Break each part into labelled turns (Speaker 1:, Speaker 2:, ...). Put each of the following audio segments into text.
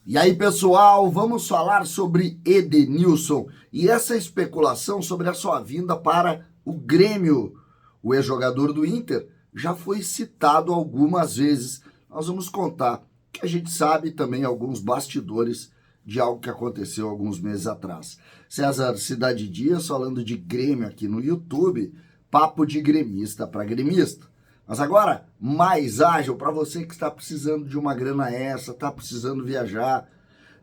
Speaker 1: E aí, pessoal, vamos falar sobre Edenilson e essa especulação sobre a sua vinda para o Grêmio. O ex-jogador do Inter já foi citado algumas vezes. Nós vamos contar que a gente sabe também alguns bastidores de algo que aconteceu alguns meses atrás. César Cidade Dias falando de Grêmio aqui no YouTube, papo de gremista para gremista. Mas agora, mais ágil, para você que está precisando de uma grana extra, está precisando viajar,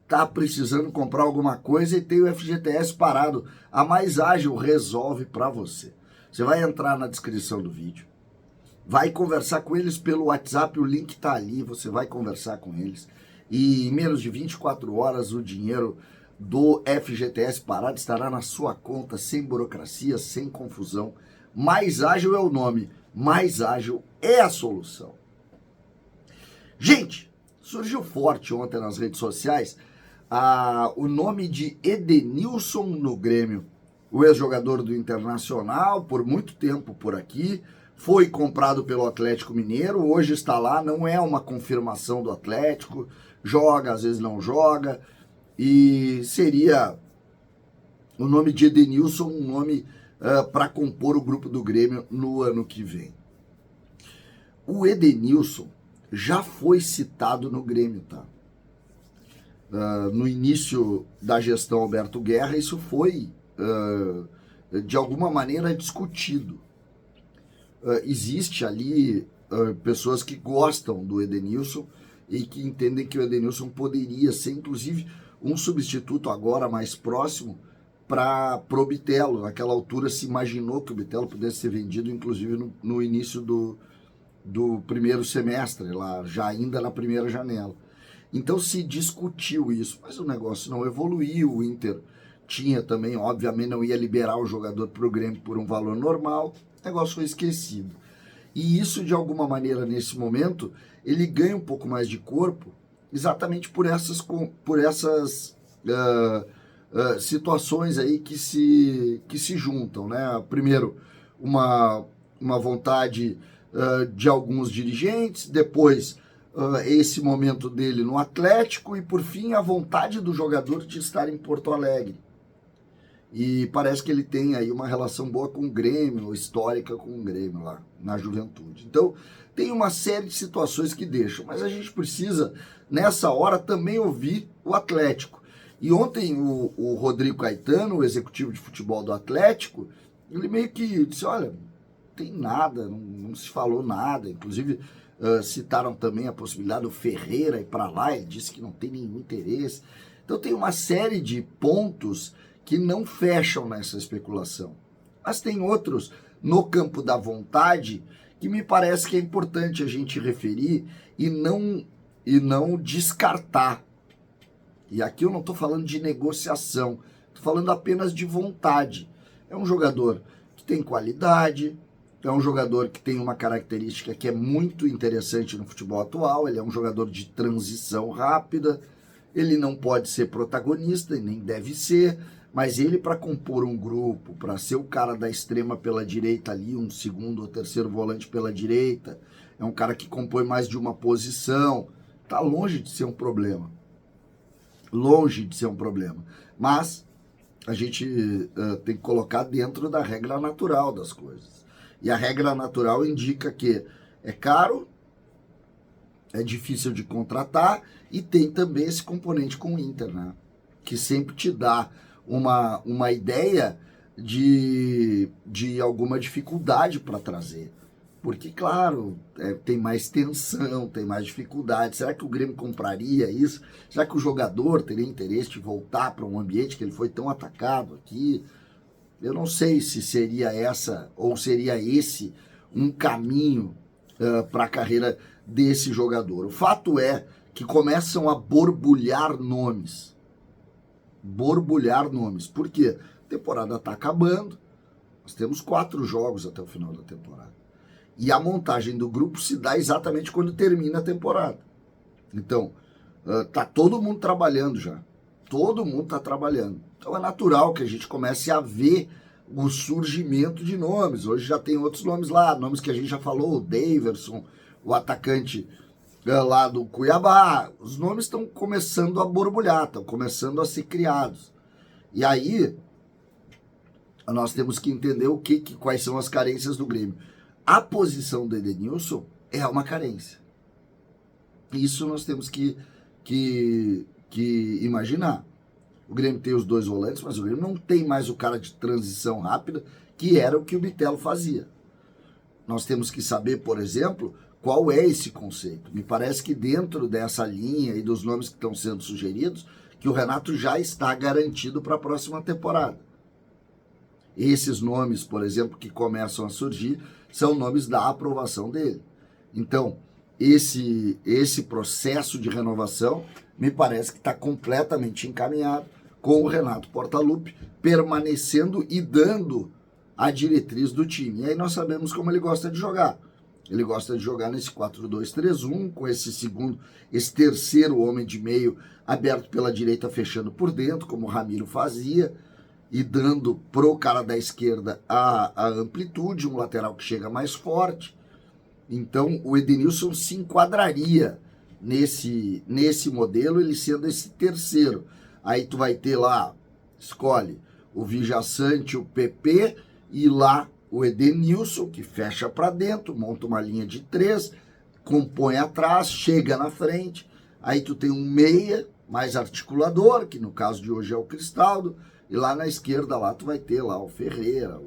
Speaker 1: está precisando comprar alguma coisa e tem o FGTS parado. A Mais Ágil resolve para você. Você vai entrar na descrição do vídeo, vai conversar com eles pelo WhatsApp, o link está ali, você vai conversar com eles. E em menos de 24 horas o dinheiro do FGTS parado estará na sua conta, sem burocracia, sem confusão. Mais Ágil é o nome. Mais Ágil é a solução. Gente, surgiu forte ontem nas redes sociais o nome de Edenilson no Grêmio. O ex-jogador do Internacional, por muito tempo por aqui, foi comprado pelo Atlético Mineiro, hoje está lá, não é uma confirmação do Atlético, joga, às vezes não joga, e seria o nome de Edenilson um nome para compor o grupo do Grêmio no ano que vem. O Edenilson já foi citado no Grêmio, tá? No início da gestão Alberto Guerra, isso foi, de alguma maneira, discutido. Existe ali pessoas que gostam do Edenilson e que entendem que o Edenilson poderia ser, inclusive, um substituto agora mais próximo para o Bitelo. Naquela altura se imaginou que o Bitelo pudesse ser vendido, inclusive no início do primeiro semestre, lá já ainda na primeira janela. Então se discutiu isso, mas o negócio não evoluiu. O Inter tinha também, obviamente, não ia liberar o jogador para o Grêmio por um valor normal, o negócio foi esquecido. E isso, de alguma maneira, nesse momento, ele ganha um pouco mais de corpo, exatamente por essas situações aí que se juntam, né? Primeiro, uma vontade de alguns dirigentes, depois esse momento dele no Atlético e, por fim, a vontade do jogador de estar em Porto Alegre. E parece que ele tem aí uma relação boa com o Grêmio, histórica com o Grêmio lá na juventude. Então, tem uma série de situações que deixam, mas a gente precisa, nessa hora, também ouvir o Atlético. E ontem o Rodrigo Caetano, o executivo de futebol do Atlético, ele meio que disse, olha, não tem nada, não se falou nada, inclusive citaram também a possibilidade do Ferreira ir para lá, ele disse que não tem nenhum interesse. Então tem uma série de pontos que não fecham nessa especulação. Mas tem outros no campo da vontade que me parece que é importante a gente referir e não descartar. E aqui eu não estou falando de negociação, estou falando apenas de vontade. É um jogador que tem qualidade, é um jogador que tem uma característica que é muito interessante no futebol atual, ele é um jogador de transição rápida, ele não pode ser protagonista e nem deve ser, mas ele, para compor um grupo, para ser o cara da extrema pela direita ali, um segundo ou terceiro volante pela direita, é um cara que compõe mais de uma posição, está longe de ser um problema. Longe de ser um problema. Mas a gente tem que colocar dentro da regra natural das coisas. E a regra natural indica que é caro, é difícil de contratar e tem também esse componente com o Inter, né? Que sempre te dá uma ideia de alguma dificuldade para trazer. Porque, claro, tem mais tensão, tem mais dificuldade. Será que o Grêmio compraria isso? Será que o jogador teria interesse de voltar para um ambiente que ele foi tão atacado aqui? Eu não sei se seria essa ou seria esse um caminho para a carreira desse jogador. O fato é que começam a borbulhar nomes. Borbulhar nomes. Por quê? A temporada está acabando. Nós temos 4 jogos até o final da temporada. E a montagem do grupo se dá exatamente quando termina a temporada. Então, tá todo mundo trabalhando já. Todo mundo está trabalhando. Então é natural que a gente comece a ver o surgimento de nomes. Hoje já tem outros nomes lá, nomes que a gente já falou, o Daverson, o atacante lá do Cuiabá. Os nomes estão começando a borbulhar, estão começando a ser criados. E aí, nós temos que entender quais são as carências do Grêmio. A posição do Edenilson é uma carência. Isso nós temos que imaginar. O Grêmio tem os 2 volantes, mas o Grêmio não tem mais o cara de transição rápida, que era o que o Bitelo fazia. Nós temos que saber, por exemplo, qual é esse conceito. Me parece que dentro dessa linha e dos nomes que estão sendo sugeridos, que o Renato já está garantido para a próxima temporada. Esses nomes, por exemplo, que começam a surgir, são nomes da aprovação dele. Então, esse processo de renovação me parece que está completamente encaminhado, com o Renato Portaluppi permanecendo e dando a diretriz do time. E aí nós sabemos como ele gosta de jogar. Ele gosta de jogar nesse 4-2-3-1, com esse terceiro homem de meio aberto pela direita, fechando por dentro, como o Ramiro fazia, e dando pro cara da esquerda a amplitude, um lateral que chega mais forte. Então o Edenilson se enquadraria nesse modelo, ele sendo esse terceiro. Aí tu vai ter lá, escolhe o Vijaçante, o PP, e lá o Edenilson, que fecha para dentro, monta uma linha de 3, compõe atrás, chega na frente. Aí tu tem um meia mais articulador, que no caso de hoje é o Cristaldo, e lá na esquerda lá tu vai ter lá o Ferreira,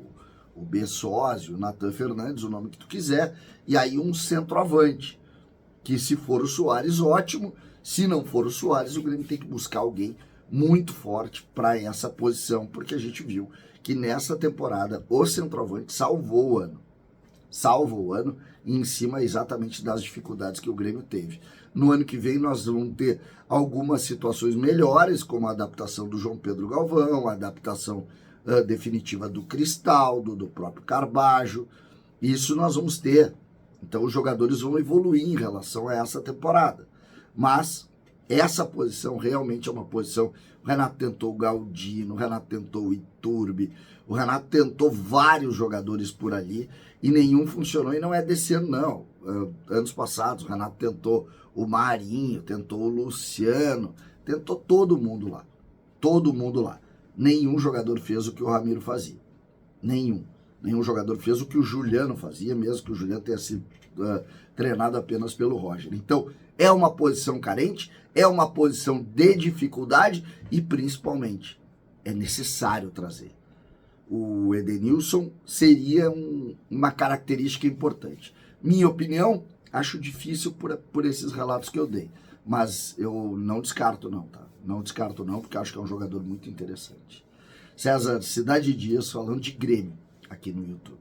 Speaker 1: o Bessósio, o Nathan Fernandes, o nome que tu quiser, e aí um centroavante, que se for o Soares, ótimo. Se não for o Soares, o Grêmio tem que buscar alguém muito forte para essa posição, porque a gente viu que nessa temporada o centroavante salvou o ano em cima exatamente das dificuldades que o Grêmio teve. No ano que vem nós vamos ter algumas situações melhores, como a adaptação do João Pedro Galvão, a adaptação definitiva do Cristaldo, do próprio Carbajo. Isso nós vamos ter. Então os jogadores vão evoluir em relação a essa temporada. Mas essa posição realmente é uma posição... O Renato tentou o Galdino, o Renato tentou o Iturbe, o Renato tentou vários jogadores por ali e nenhum funcionou. E não é desse ano, não. Anos passados, o Renato tentou o Marinho, tentou o Luciano, tentou todo mundo lá. Todo mundo lá. Nenhum jogador fez o que o Ramiro fazia. Nenhum jogador fez o que o Juliano fazia, mesmo que o Juliano tenha sido treinado apenas pelo Roger. Então, é uma posição carente, é uma posição de dificuldade e, principalmente, é necessário trazer. O Edenilson seria uma característica importante. Minha opinião, acho difícil por esses relatos que eu dei, mas eu não descarto não, tá? Não descarto não, porque acho que é um jogador muito interessante. César, Cidade Dias falando de Grêmio aqui no YouTube.